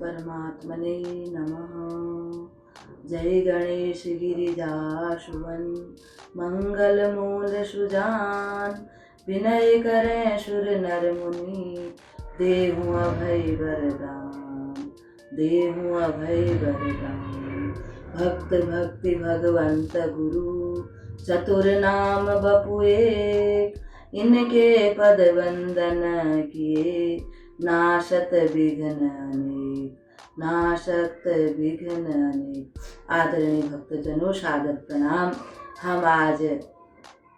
परमात्मने नमः। जय गणेश गिरिजाशुवन मंगल मूल सुजान, विनय करें सुर नर मुनि, देहु अभय वरदान, देहु अभय वरदान। भक्त भक्ति भगवंत गुरु, चतुर नाम बपु एक, इनके पद वंदन किए, नाशत विघ्न अनेक, नाशत विघ्न अनेक। आदरणीय भक्तजनों, सादर प्रणाम। हम आज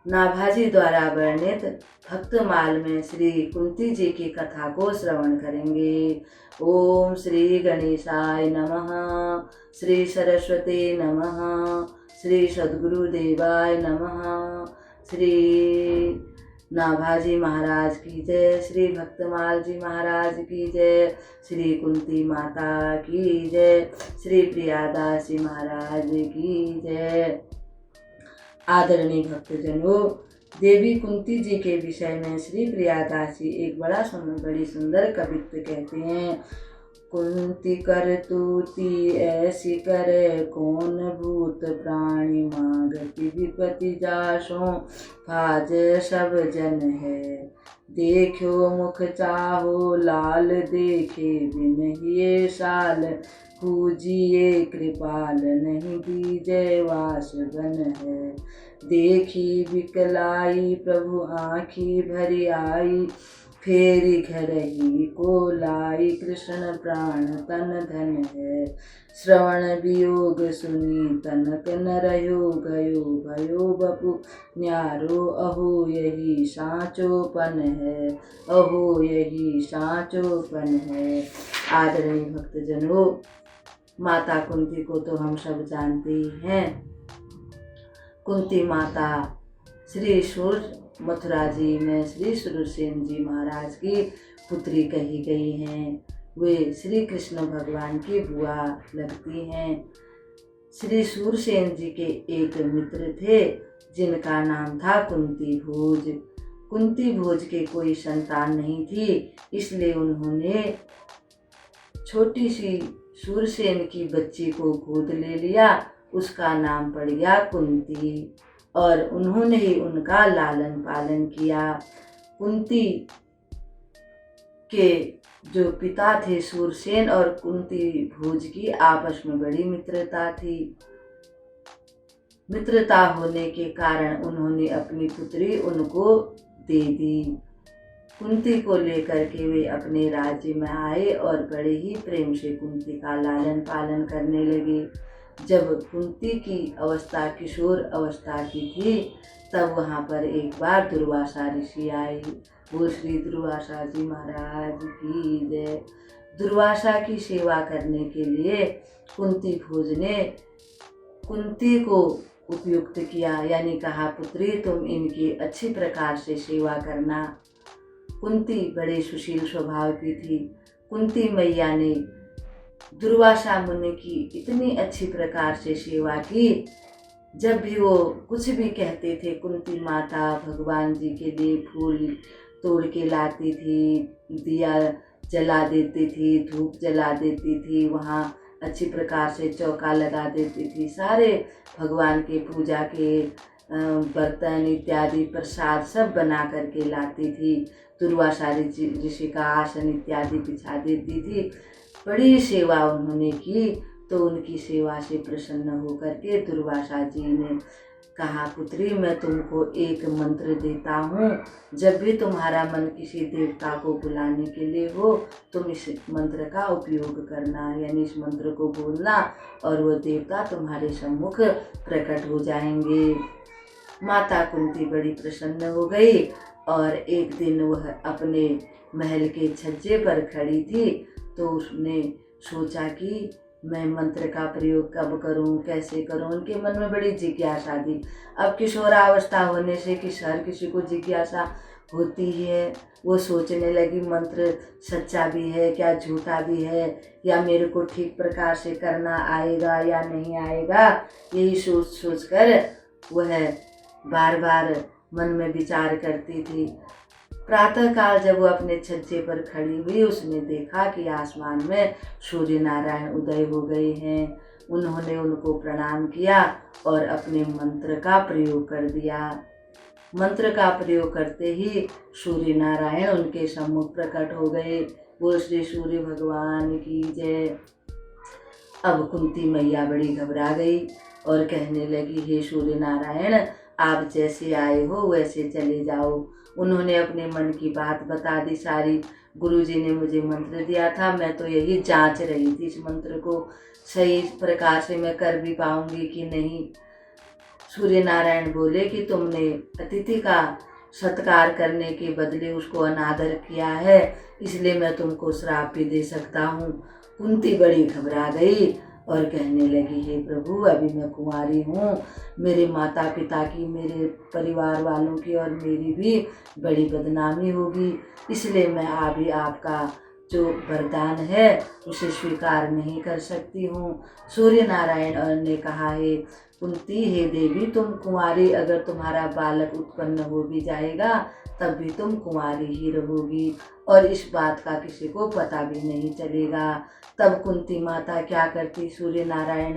नाभाजी द्वारा वर्णित भक्तमाल में श्री कुंती जी की कथा को श्रवण करेंगे। ओम श्री गणेशाय नमः, श्री सरस्वती नमः, श्री सद्गुरुदेवाय नमः। श्री नाभाजी महाराज की जय, श्री भक्तमाल जी महाराज की जय, श्री कुंती माता की जय, श्री प्रियादासी महाराज की जय। आदरणीय भक्तजनों, देवी कुंती जी के विषय में श्री प्रियादासी एक बड़ी सुंदर कवित्व कहते हैं। कुंती करतूती ऐसी करे, कौन भूत प्राणी मांगती विपति जासों, फाज सब जन है। देखो मुख चाहो लाल, देखे बिन हिये साल, पूजिए कृपाल नहीं दीजय वास बन है। देखी बिकलाई प्रभु आँखी भरी आई, फेरी घर ही को लाई, कृष्ण प्राण तन धन है। श्रवण वियोग सुनी तनक न रहो, गयो भयो बपु न्यारो, अहो यही साँचोपन है, अहो यही साँचोपन है। आदरणीय भक्तजनों, माता कुंती को तो हम सब जानते ही हैं। कुंती माता श्री सूर मथुरा जी में श्री सूरसेन जी महाराज की पुत्री कही गई हैं। वे श्री कृष्ण भगवान की बुआ लगती हैं। श्री सूरसेन जी के एक मित्र थे जिनका नाम था कुंती भोज। कुंती भोज के कोई संतान नहीं थी, इसलिए उन्होंने छोटी सी सूरसेन की बच्ची को गोद ले लिया। उसका नाम पड़ गया कुंती और उन्होंने ही उनका लालन पालन किया। कुंती के जो पिता थे सूरसेन और कुंती भोज की आपस में बड़ी मित्रता थी। मित्रता होने के कारण उन्होंने अपनी पुत्री उनको दे दी। कुंती को लेकर के वे अपने राज्य में आए और बड़े ही प्रेम से कुंती का लालन पालन करने लगे। जब कुंती की अवस्था किशोर अवस्था की थी, तब वहाँ पर एक बार दुर्वासा ऋषि आए। वो श्री दुर्वासा जी महाराज की जय। दुर्वासा की सेवा करने के लिए कुंती भोज ने कुंती को उपयुक्त किया, यानी कहा, पुत्री तुम इनकी अच्छी प्रकार से सेवा करना। कुंती बड़े सुशील स्वभाव की थी। कुंती मैया ने दुर्वासा मुनि की इतनी अच्छी प्रकार से सेवा की। जब भी वो कुछ भी कहते थे, कुंती माता भगवान जी के लिए फूल तोड़ के लाती थी, दिया जला देती थी, धूप जला देती थी, वहाँ अच्छी प्रकार से चौका लगा देती थी। सारे भगवान के पूजा के बर्तन इत्यादि प्रसाद सब बना करके लाती थी। दुर्वासा ऋषि का आसन इत्यादि बिछा देती थी। बड़ी सेवा उन्होंने की। तो उनकी सेवा से प्रसन्न होकर के दुर्वासा जी ने कहा, पुत्री मैं तुमको एक मंत्र देता हूँ। जब भी तुम्हारा मन किसी देवता को बुलाने के लिए हो, तुम इस मंत्र का उपयोग करना, यानी इस मंत्र को बोलना और वो देवता तुम्हारे सम्मुख प्रकट हो जाएंगे। माता कुंती बड़ी प्रसन्न हो गई और एक दिन वह अपने महल के छज्जे पर खड़ी थी। तो उसने सोचा कि मैं मंत्र का प्रयोग कब करूं, कैसे करूं। उनके मन में बड़ी जिज्ञासा थी। अब किशोरावस्था होने से हर किसी को जिज्ञासा होती है। वो सोचने लगी, मंत्र सच्चा भी है क्या, झूठा भी है, या मेरे को ठीक प्रकार से करना आएगा या नहीं आएगा। यही सोच सोच कर वह बार बार मन में विचार करती थी। प्रातःकाल जब वो अपने छज्जे पर खड़ी हुई, उसने देखा कि आसमान में सूर्य नारायण उदय हो गए हैं। उन्होंने उनको प्रणाम किया और अपने मंत्र का प्रयोग कर दिया। मंत्र का प्रयोग करते ही सूर्य नारायण उनके सम्मुख प्रकट हो गए। वो श्री सूर्य भगवान की जय। अब कुंती मैया बड़ी घबरा गई और कहने लगी, हे सूर्य नारायण, आप जैसे आए हो वैसे चले जाओ। उन्होंने अपने मन की बात बता दी सारी। गुरुजी ने मुझे मंत्र दिया था, मैं तो यही जांच रही थी इस मंत्र को सही प्रकार से मैं कर भी पाऊंगी कि नहीं। सूर्य नारायण बोले कि तुमने अतिथि का सत्कार करने के बदले उसको अनादर किया है, इसलिए मैं तुमको श्राप भी दे सकता हूँ। कुंती बड़ी घबरा गई और कहने लगी, हे प्रभु, अभी मैं कुंवारी हूँ, मेरे माता पिता की, मेरे परिवार वालों की और मेरी भी बड़ी बदनामी होगी, इसलिए मैं अभी आपका जो वरदान है उसे स्वीकार नहीं कर सकती हूँ। सूर्य नारायण ने कहा, हे कुंती, हे देवी, तुम कुंवारी, अगर तुम्हारा बालक उत्पन्न हो भी जाएगा तब भी तुम कुंवारी ही रहोगी और इस बात का किसी को पता भी नहीं चलेगा। तब कुंती माता क्या करती, सूर्य नारायण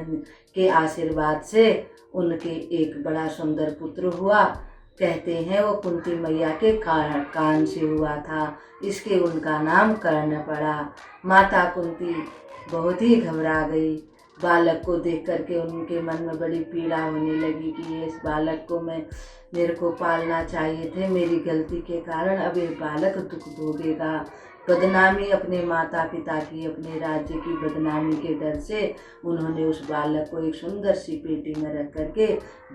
के आशीर्वाद से उनके एक बड़ा सुंदर पुत्र हुआ। कहते हैं वो कुंती मैया के कान से हुआ था, इसके उनका नाम कर्ण पड़ा। माता कुंती बहुत ही घबरा गई। बालक को देख करके उनके मन में बड़ी पीड़ा होने लगी कि ये इस बालक को मेरे को पालना चाहिए थे, मेरी गलती के कारण अब ये बालक दुख भोगेगा। बदनामी अपने माता पिता की, अपने राज्य की बदनामी के डर से उन्होंने उस बालक को एक सुंदर सी पेटी में रख करके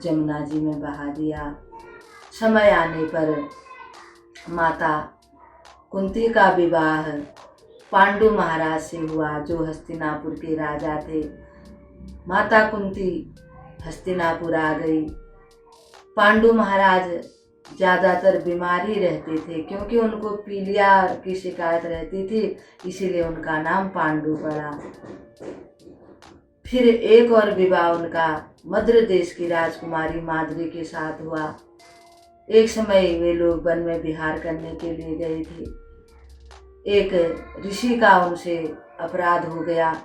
जमुना जी में बहा दिया। समय आने पर माता कुंती का विवाह पांडु महाराज से हुआ, जो हस्तिनापुर के राजा थे। माता कुंती हस्तिनापुर आ गई। पांडु महाराज ज़्यादातर बीमार ही रहते थे, क्योंकि उनको पीलिया की शिकायत रहती थी, इसीलिए उनका नाम पांडु पड़ा। फिर एक और विवाह उनका मद्र देश की राजकुमारी माद्री के साथ हुआ। एक समय वे लोग वन में विहार करने के लिए गए थे। एक ऋषि का उनसे अपराध हो गया,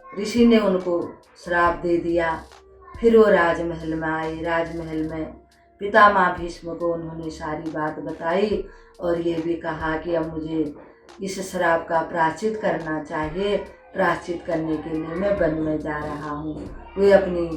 ऋषि ने उनको श्राप दे दिया। फिर वो राजमहल में आए। राजमहल में पितामह भीष्म को उन्होंने सारी बात बताई और ये भी कहा कि अब मुझे इस श्राप का प्रायश्चित करना चाहिए। प्रायश्चित करने के लिए मैं वन में जा रहा हूँ। वे अपनी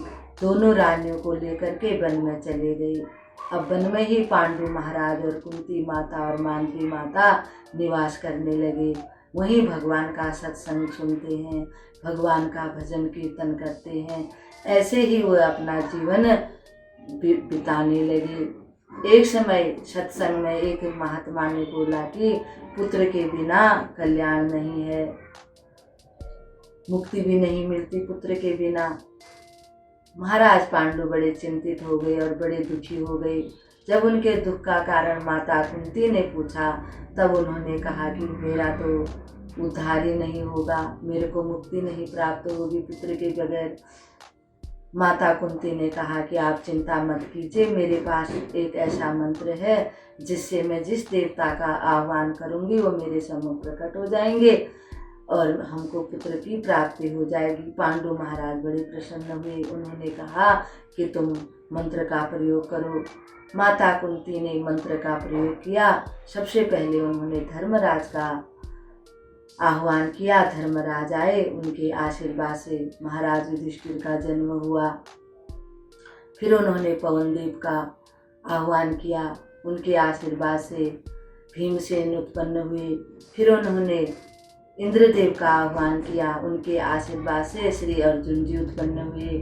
दोनों रानियों को लेकर के वन में चले गए। अब वन में ही पांडु महाराज और कुंती माता और मानवी माता निवास करने लगे। वहीं भगवान का सत्संग सुनते हैं, भगवान का भजन कीर्तन करते हैं। ऐसे ही वो अपना जीवन बिताने लगे। एक समय सत्संग में एक महात्मा ने बोला कि पुत्र के बिना कल्याण नहीं है, मुक्ति भी नहीं मिलती पुत्र के बिना। महाराज पांडु बड़े चिंतित हो गए और बड़े दुखी हो गए। जब उनके दुख का कारण माता कुंती ने पूछा, तब उन्होंने कहा कि मेरा तो उद्धार ही नहीं होगा, मेरे को मुक्ति नहीं प्राप्त होगी पुत्र के बगैर। माता कुंती ने कहा कि आप चिंता मत कीजिए, मेरे पास एक ऐसा मंत्र है जिससे मैं जिस देवता का आह्वान करूंगी वो मेरे सम्मुख प्रकट हो जाएंगे और हमको पुत्र की प्राप्ति हो जाएगी। पांडु महाराज बड़े प्रसन्न हुए। उन्होंने कहा कि तुम मंत्र का प्रयोग करो। माता कुंती ने मंत्र का प्रयोग किया। सबसे पहले उन्होंने धर्मराज का आह्वान किया। धर्मराज आए, उनके आशीर्वाद से महाराज युधिष्ठिर का जन्म हुआ। फिर उन्होंने पवनदेव का आह्वान किया, उनके आशीर्वाद से भीमसेन उत्पन्न हुए। फिर उन्होंने इंद्रदेव का आह्वान किया, उनके आशीर्वाद से श्री अर्जुन जी उत्पन्न हुए।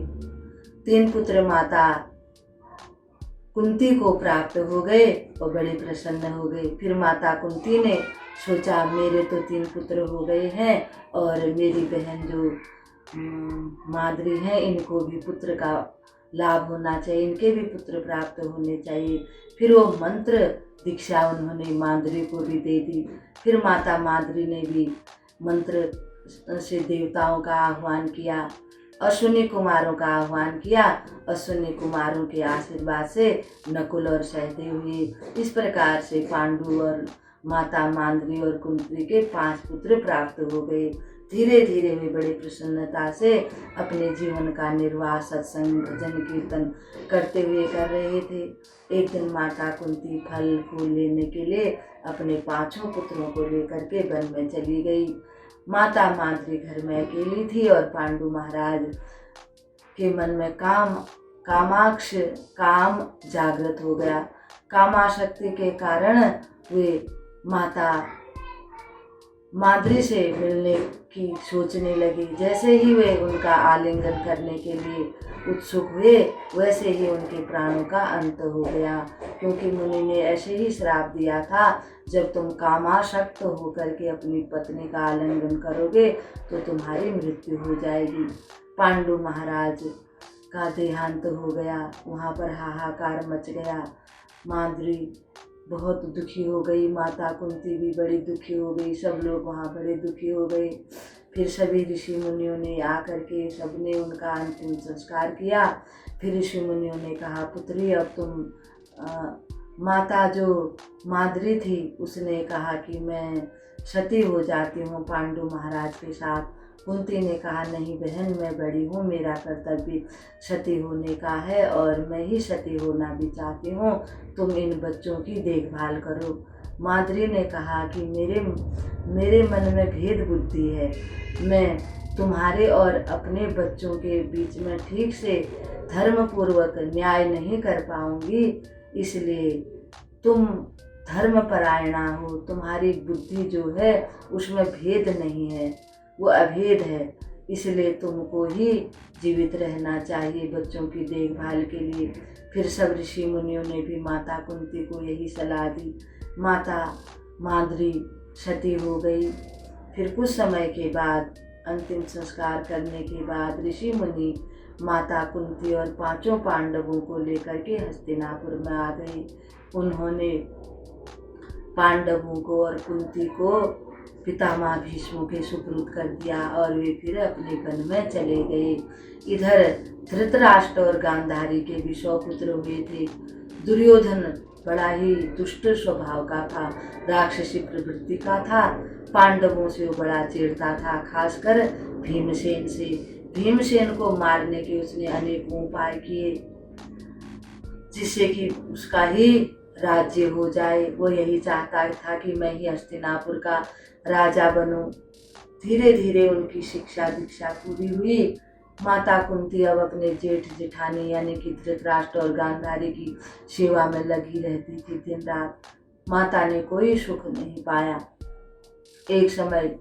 3 पुत्र माता कुंती को प्राप्त हो गए और बड़े प्रसन्न हो गए। फिर माता कुंती ने सोचा, मेरे तो 3 पुत्र हो गए हैं और मेरी बहन जो माद्री हैं, इनको भी पुत्र का लाभ होना चाहिए, इनके भी पुत्र प्राप्त होने चाहिए। फिर वो मंत्र दीक्षा उन्होंने माद्री को भी दे दी। फिर माता माद्री ने भी मंत्र से देवताओं का आह्वान किया। अश्विनी कुमारों का आह्वान किया। अश्विनी कुमारों के आशीर्वाद से नकुल और सहदेव हुए। इस प्रकार से पांडु और माता मांद्री और कुंती के 5 पुत्र प्राप्त हो गए। धीरे धीरे वे बड़े प्रसन्नता से अपने जीवन का निर्वाह सत्संग भजन कीर्तन करते हुए कर रहे थे। एक दिन माता कुंती फल फूल लेने के लिए अपने 5 पुत्रों को लेकर के वन में चली गई। माता माद्री घर में अकेली थी और पांडु महाराज के मन में काम जागृत हो गया। कामाशक्ति के कारण वे माता माद्री से मिलने की सोचने लगी। जैसे ही वे उनका आलिंगन करने के लिए उत्सुक हुए, वैसे ही उनके प्राणों का अंत हो गया, क्योंकि मुनि ने ऐसे ही श्राप दिया था, जब तुम कामाशक्त होकर के अपनी पत्नी का आलिंगन करोगे तो तुम्हारी मृत्यु हो जाएगी। पांडु महाराज का देहांत हो गया। वहाँ पर हाहाकार मच गया। माद्री बहुत दुखी हो गई, माता कुंती भी बड़ी दुखी हो गई, सब लोग वहाँ बड़े दुखी हो गए। फिर सभी ऋषि मुनियों ने आकर के सबने उनका अंतिम संस्कार किया। फिर ऋषि मुनियों ने कहा, पुत्री अब तुम माता जो माद्री थी उसने कहा कि मैं सती हो जाती हूँ पांडु महाराज के साथ। कुंती ने कहा, नहीं बहन, मैं बड़ी हूँ, मेरा कर्तव्य सती होने का है और मैं ही सती होना भी चाहती हूँ, तुम इन बच्चों की देखभाल करो। माद्री ने कहा कि मेरे मन में भेद बुद्धि है, मैं तुम्हारे और अपने बच्चों के बीच में ठीक से धर्मपूर्वक न्याय नहीं कर पाऊंगी, इसलिए तुम धर्मपरायणा हो, तुम्हारी बुद्धि जो है उसमें भेद नहीं है, वो अभेद है, इसलिए तुमको ही जीवित रहना चाहिए बच्चों की देखभाल के लिए। फिर सब ऋषि मुनियों ने भी माता कुंती को यही सलाह दी। माता माद्री सती हो गई। फिर कुछ समय के बाद अंतिम संस्कार करने के बाद ऋषि मुनि माता कुंती और 5 पांडवों को लेकर के हस्तिनापुर में आ गए। उन्होंने पांडवों को और कुंती को पितामह भीष्म के सुपुर्द कर दिया और वे फिर अपने वन में चले गए। इधर धृतराष्ट्र और गांधारी के भी 100 पुत्र हुए थे। दुर्योधन बड़ा ही दुष्ट स्वभाव का था, राक्षसी प्रवृत्ति का था। पांडवों से वो बड़ा चिढ़ता था, खासकर भीमसेन से। भीमसेन को मारने के उसने अनेकों उपाय किए, जिससे कि उसका ही राज्य हो जाए। वो यही चाहता था कि मैं ही हस्तिनापुर का राजा बनूं। धीरे धीरे उनकी शिक्षा दीक्षा पूरी हुई। माता कुंती अब अपने जेठ जेठानी यानी कि धृतराष्ट्र और गांधारी की सेवा में लगी रहती थी दिन रात। माता ने कोई सुख नहीं पाया। एक समय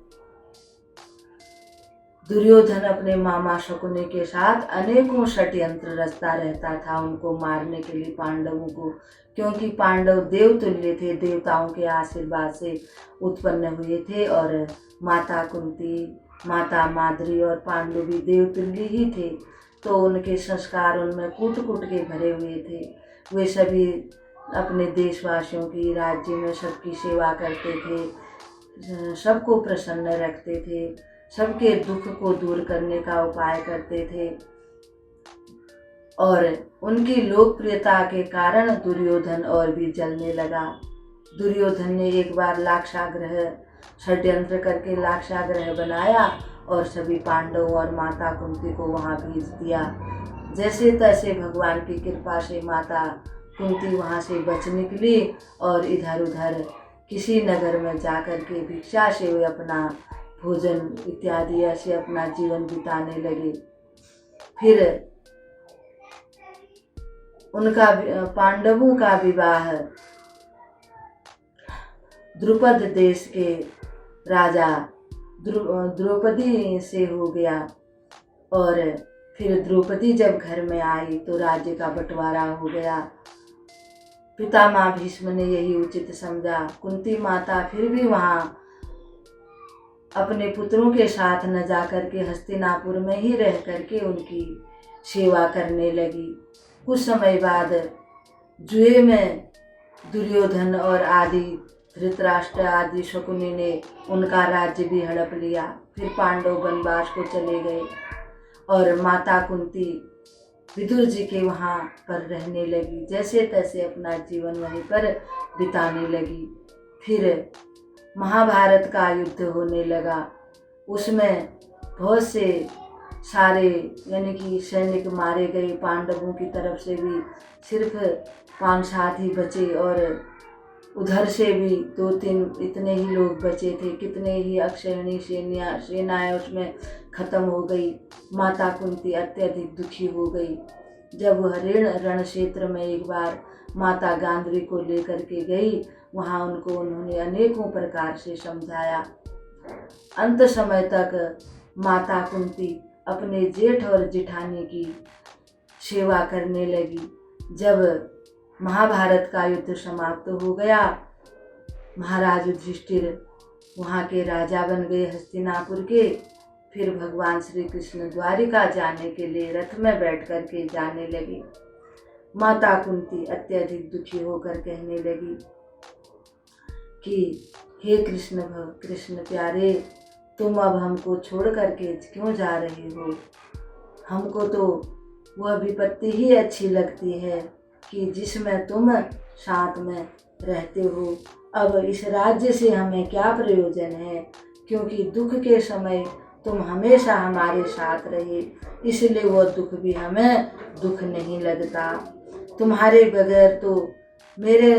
दुर्योधन अपने मामा शकुनी के साथ अनेकों षड्यंत्र रचता रहता था उनको मारने के लिए, पांडवों को, क्योंकि पांडव देवतुल्य थे, देवताओं के आशीर्वाद से उत्पन्न हुए थे और माता कुंती, माता माद्री और पांडु भी देवतुल्य ही थे, तो उनके संस्कार उनमें कूट कूट के भरे हुए थे। वे सभी अपने देशवासियों की, राज्य में सबकी सेवा करते थे, सबको प्रसन्न रखते थे, सबके दुख को दूर करने का उपाय करते थे। और उनकी लोकप्रियता के कारण दुर्योधन और भी जलने लगा। दुर्योधन ने एक बार लाक्षागृह षड्यंत्र करके लाक्षागृह बनाया और सभी पांडवों और माता कुंती को वहां भेज दिया। जैसे तैसे भगवान की कृपा से माता कुंती वहां से बच निकली और इधर उधर किसी नगर में जाकर के भिक्षा से वे अपना भोजन इत्यादि ऐसे अपना जीवन बिताने लगे। फिर उनका पांडवों का विवाह द्रुपद देश के राजा द्रौपदी से हो गया और फिर द्रौपदी जब घर में आई तो राज्य का बंटवारा हो गया। पितामह भीष्म ने यही उचित समझा। कुंती माता फिर भी वहाँ अपने पुत्रों के साथ न जाकर के हस्तिनापुर में ही रह करके उनकी सेवा करने लगी। कुछ समय बाद जुए में दुर्योधन और आदि धृतराष्ट्र आदि शकुनी ने उनका राज्य भी हड़प लिया। फिर पांडव वनवास को चले गए। और माता कुंती विदुर जी के वहाँ पर रहने लगी। जैसे तैसे अपना जीवन वहीं पर बिताने लगी। फिर महाभारत का युद्ध होने लगा। उसमें बहुत से सारे यानी कि सैनिक मारे गए। पांडवों की तरफ से भी सिर्फ 5-7 ही बचे और उधर से भी 2-3 इतने ही लोग बचे थे। कितने ही अक्षयणी सेनाएं उसमें खत्म हो गई। माता कुंती अत्यधिक दुखी हो गई। जब वह रण क्षेत्र में एक बार माता गांधारी को लेकर के गई, वहाँ उन्होंने अनेकों प्रकार से समझाया। अंत समय तक माता कुंती अपने जेठ और जेठानी की सेवा करने लगी। जब महाभारत का युद्ध समाप्त हो गया, महाराज युधिष्ठिर वहाँ के राजा बन गए हस्तिनापुर के। फिर भगवान श्री कृष्ण द्वारिका जाने के लिए रथ में बैठ कर के जाने लगे। माता कुंती अत्यधिक दुखी होकर कहने लगी कि हे कृष्ण प्यारे, तुम अब हमको छोड़ करके क्यों जा रहे हो? हमको तो वह विपत्ति ही अच्छी लगती है कि जिसमें तुम साथ में रहते हो। अब इस राज्य से हमें क्या प्रयोजन है, क्योंकि दुख के समय तुम हमेशा हमारे साथ रहे, इसलिए वो दुख भी हमें दुख नहीं लगता। तुम्हारे बगैर तो मेरे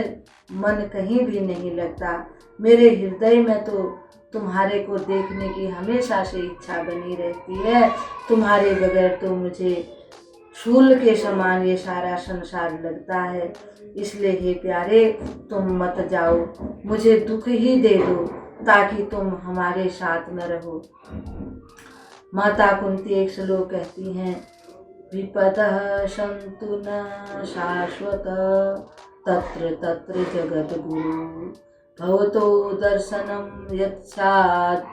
मन कहीं भी नहीं लगता। मेरे हृदय में तो तुम्हारे को देखने की हमेशा से इच्छा बनी रहती है। तुम्हारे बगैर तो मुझे शूल के समान ये सारा संसार लगता है। इसलिए हे प्यारे, तुम मत जाओ, मुझे दुख ही दे दो ताकि तुम हमारे साथ में रहो। माता कुंती एक श्लोक कहती हैं, विपदः सन्तु न शाश्वत तत्र तत्र जगद्गुरु भवतो दर्शनं यत्स्यात्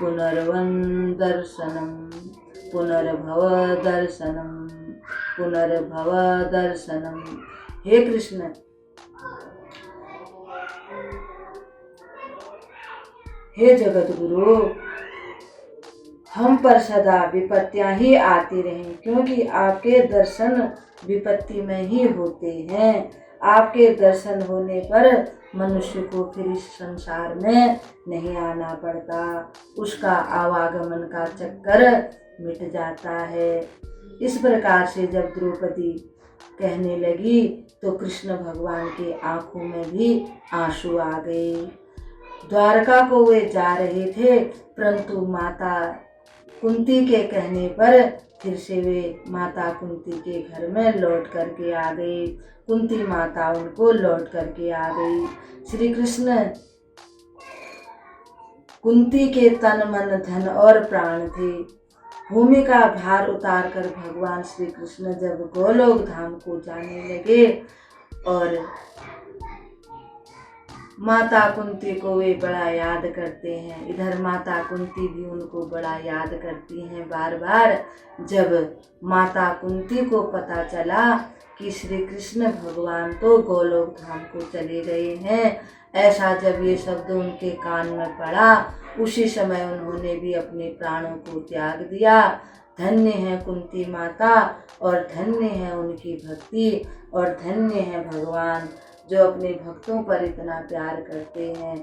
पुनर्वन् दर्शनं पुनर्भव दर्शनं। हे कृष्ण, हे जगद्गुरु, हम पर सदा विपत्तियां ही आती रहें, क्योंकि आपके दर्शन विपत्ति में ही होते हैं। आपके दर्शन होने पर मनुष्य को फिर इस संसार में नहीं आना पड़ता। उसका आवागमन का चक्कर मिट जाता है। इस प्रकार से जब द्रौपदी कहने लगी तो कृष्ण भगवान के आंखों में भी आंसू आ गए। द्वारका को वे जा रहे थे, परंतु माता कुंती के कहने पर फिर से वे माता कुंती के घर में लौट करके आ गए। कुंती माता उनको लौट करके आ गई। श्री कृष्ण कुंती के तन मन धन और प्राण थे। भूमि का भार उतार कर भगवान श्री कृष्ण जब गोलोक धाम को जाने लगे और माता कुंती को वे बड़ा याद करते हैं। इधर माता कुंती भी उनको बड़ा याद करती हैं बार बार। जब माता कुंती को पता चला कि श्री कृष्ण भगवान तो गोलोक धाम को चले गए हैं, ऐसा जब ये शब्द उनके कान में पड़ा, उसी समय उन्होंने भी अपने प्राणों को त्याग दिया। धन्य है कुंती माता और धन्य है उनकी भक्ति और धन्य है भगवान जो अपने भक्तों पर इतना प्यार करते हैं।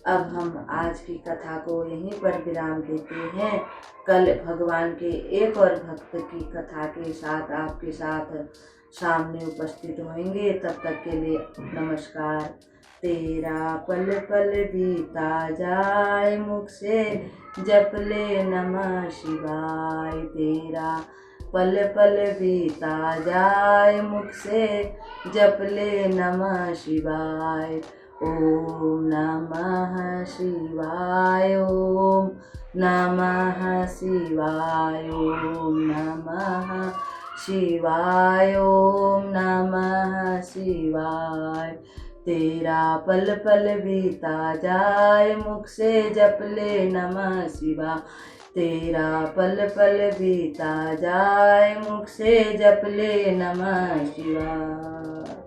अब हम आज की कथा को यहीं पर विराम देते हैं। कल भगवान के एक और भक्त की कथा के साथ आपके साथ सामने उपस्थित होंगे। तब तक के लिए नमस्कार। तेरा पल पल बीता जाए मुख से जप ले नमः शिवाय। तेरा पल पल बीता जाए मुख से जप ले नमः शिवाय। ओम नमः शिवाय, ओम नमः शिवाय, ओम नमः शिवाय, ओम नमः शिवाय। तेरा पल पल बीता जाए मुख से जप ले नमः शिवाय। तेरा पल पल बीता जाए मुख से जप ले नमः शिवाय।